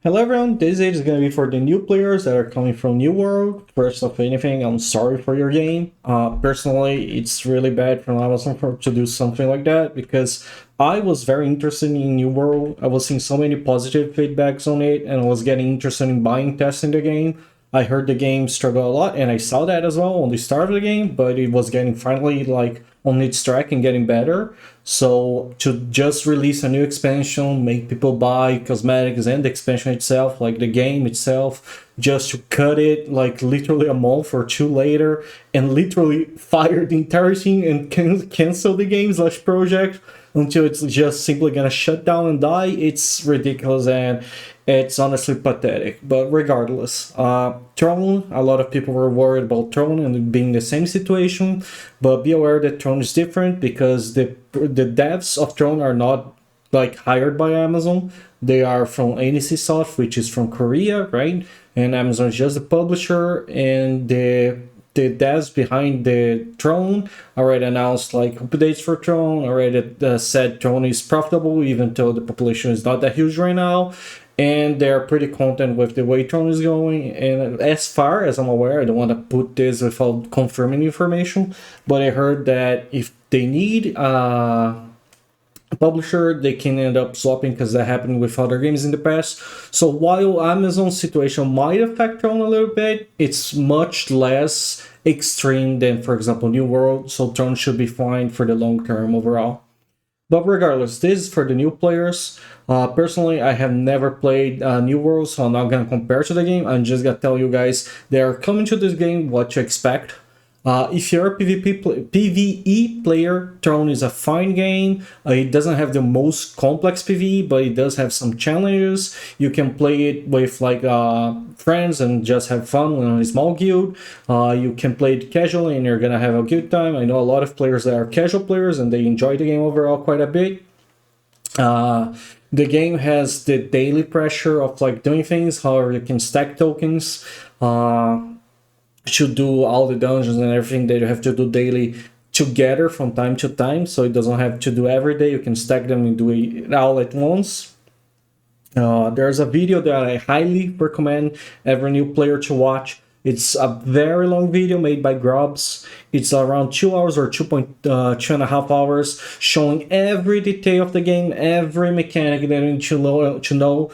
Hello everyone, this age is going to be for the new players that are coming from New World. First of anything, I'm sorry for your game. Personally, it's really bad from Amazon to do something like that because I was very interested in New World. I was seeing so many positive feedbacks on it and I was getting interested in buying, testing the game. I heard the game struggle a lot and I saw that as well on the start of the game, but it was getting finally like on its track and getting better. So to just release a new expansion, make people buy cosmetics and the expansion itself, like the game itself, just to cut it like literally a month or two later and literally fire the entire team and cancel the game / project until it's just simply gonna shut down and die, it's ridiculous and it's honestly pathetic. But regardless, Throne, a lot of people were worried about Throne and being the same situation, but be aware that Throne is different because the devs of Throne are not like hired by Amazon. They are from NEC Soft, which is from Korea, right? And Amazon is just the publisher, and the devs behind the Throne already announced like updates for Throne, already said Throne is profitable even though the population is not that huge right now, and they're pretty content with the way Throne is going. And as far as I'm aware, I don't want to put this without confirming information, but I heard that if they need a publisher, they can end up swapping because that happened with other games in the past. So while Amazon's situation might affect Throne a little bit, it's much less extreme than, for example, New World, so Throne should be fine for the long term overall. But regardless, this is for the new players. Personally, I have never played New World, so I'm not going to compare to the game. I'm just going to tell you guys they are coming to this game what to expect. If you're a PvE player, Throne is a fine game. It doesn't have the most complex PvE, but it does have some challenges. You can play it with like friends and just have fun in a small guild. You can play it casually and you're gonna have a good time. I know a lot of players that are casual players and they enjoy the game overall quite a bit. The game has the daily pressure of like doing things, however you can stack tokens. Should do all the dungeons and everything that you have to do daily together from time to time, so it doesn't have to do every day. You can stack them and do it all at once. There's a video that I highly recommend every new player to watch. It's a very long video made by Grubs. It's around 2 hours or 2.5 hours, showing every detail of the game, every mechanic that you need to know,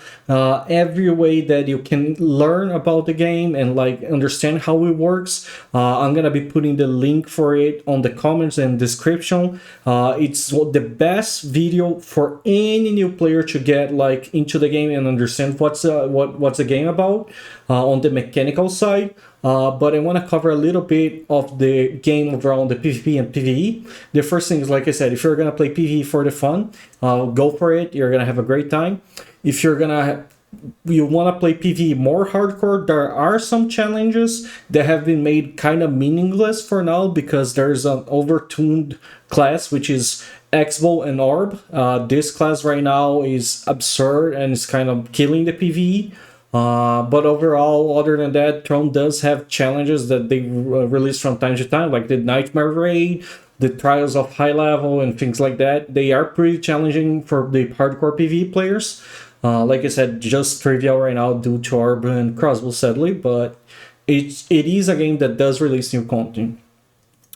every way that you can learn about the game and like understand how it works. I'm gonna be putting the link for it on the comments and description. It's the best video for any new player to get like into the game and understand what's the game about on the mechanical side. But I want to cover a little bit of the game around the PvP and PvE. The first thing is, like I said, if you're going to play PvE for the fun, go for it. You're going to have a great time. If you want to play PvE more hardcore, there are some challenges that have been made kind of meaningless for now because there's an overtuned class, which is X-Bow and Orb. This class right now is absurd and it's kind of killing the PvE. But overall, other than that, Throne does have challenges that they release from time to time, like the Nightmare Raid, the Trials of High Level, and things like that. They are pretty challenging for the hardcore PvE players. Like I said, just trivial right now due to Orb and Crossbow, sadly, but it is a game that does release new content.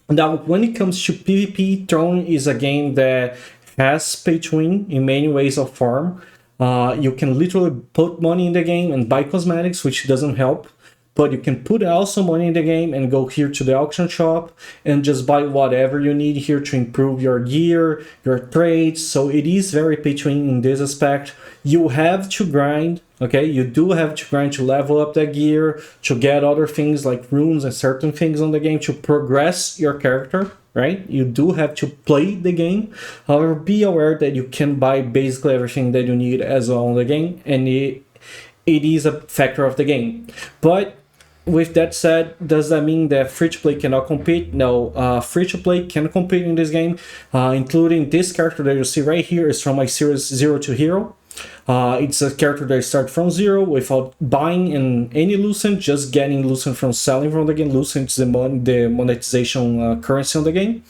Now, when it comes to PvP, Throne is a game that has pay to win in many ways of form. You can literally put money in the game and buy cosmetics, which doesn't help, but you can put also money in the game and go here to the auction shop and just buy whatever you need here to improve your gear, your trades. So it is very pay to win in this aspect. You have to grind, okay? You do have to grind to level up that gear, to get other things like runes and certain things on the game to progress your character. Right? You do have to play the game. However, be aware that you can buy basically everything that you need as well on the game, and it is a factor of the game. But with that said, does that mean that free-to-play cannot compete? No, free-to-play can compete in this game, including this character that you see right here is from my series 0 to Hero. It's a character that starts from zero without buying any Lucent, just getting Lucent from selling from the game. Lucent is the monetization currency on the game.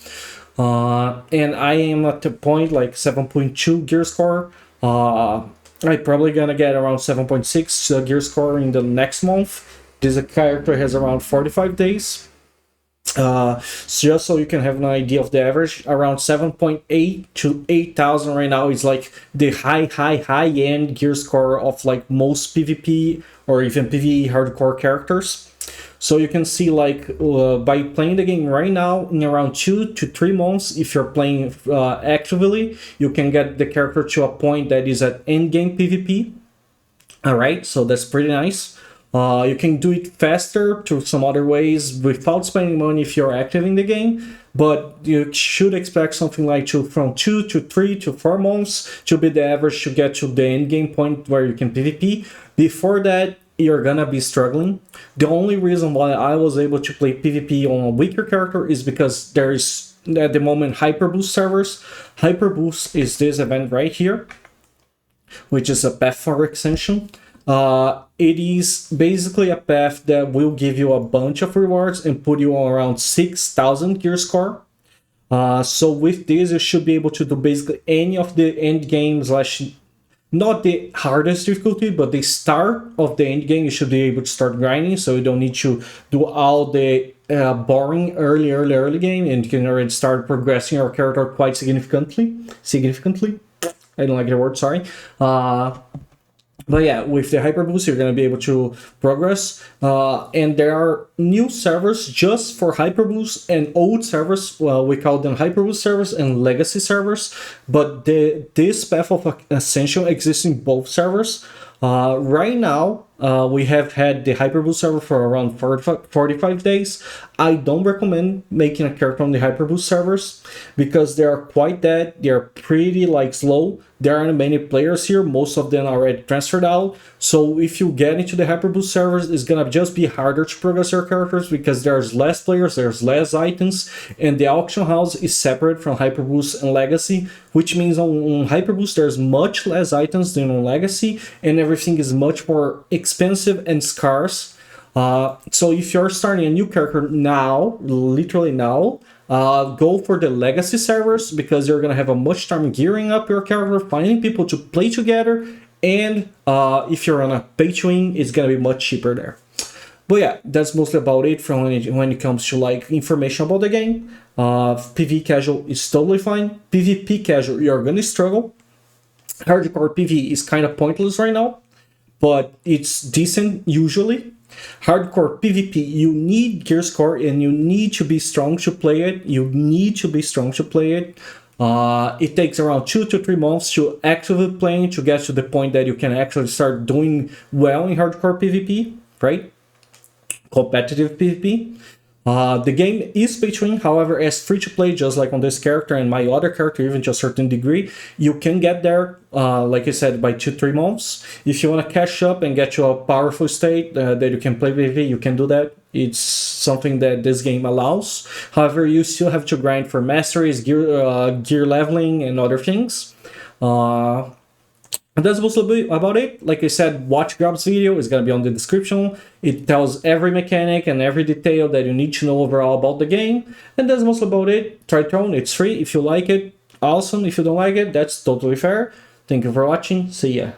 And I am at the point like 7.2 gear score. I'm probably gonna get around 7.6 gear score in the next month. This character has around 45 days. Just so you can have an idea of the average, around 7.8 to 8,000 right now is like the high end gear score of like most PvP or even PvE hardcore characters. So you can see like by playing the game right now, in around 2 to 3 months, if you're playing actively, you can get the character to a point that is at end game PvP. Alright, so that's pretty nice. You can do it faster through some other ways without spending money if you're active in the game, but you should expect something like from 2 to 3 to 4 months to be the average to get to the end game point where you can PvP. Before that, you're gonna be struggling. The only reason why I was able to play PvP on a weaker character is because there is, at the moment, Hyperboost servers. Hyperboost is this event right here, which is a path for extension. It is basically a path that will give you a bunch of rewards and put you on around 6,000 gear score. So with this, you should be able to do basically any of the end game slash, not the hardest difficulty, but the start of the end game, you should be able to start grinding, so you don't need to do all the boring early game, and you can already start progressing your character quite significantly. I don't like the word, sorry. But yeah, with the Hyperboost, you're going to be able to progress. And there are new servers just for Hyperboost and old servers. Well, we call them Hyperboost servers and Legacy servers. But this path of ascension exists in both servers. Right now, we have had the Hyperboost server for around 45 days. I don't recommend making a character on the Hyperboost servers because they are quite dead. They are pretty like slow. There aren't many players here. Most of them are already transferred out. So if you get into the Hyperboost servers, it's gonna just be harder to progress your characters because there's less players, there's less items, and the auction house is separate from Hyperboost and Legacy, which means on Hyperboost there's much less items than on Legacy, and everything is much more expensive and scarce. So if you're starting a new character now, literally now, go for the Legacy servers because you're gonna have a much time gearing up your character, finding people to play together, and if you're on a pay to win, it's gonna be much cheaper there. But yeah, that's mostly about it from when it comes to like information about the game. PvE casual is totally fine. PvP casual, you're gonna struggle. Hardcore PvE is kind of pointless right now, but it's decent usually. Hardcore PvP, you need gear score and you need to be strong to play it. It takes around 2 to 3 months to actively playing to get to the point that you can actually start doing well in hardcore PvP, right? Competitive PvP. The game is pay to win, however, as free to play, just like on this character and my other character, even to a certain degree, you can get there, like I said, by 2-3 months. If you want to cash up and get to a powerful state that you can play PvP, you can do that. It's something that this game allows. However, you still have to grind for masteries, gear leveling, and other things. And that's mostly about it. Like I said, watch Grab's video, it's gonna be on the description. It tells every mechanic and every detail that you need to know overall about the game. And that's mostly about it. Try it on, it's free. If you like it, awesome. If you don't like it, that's totally fair. Thank you for watching. See ya.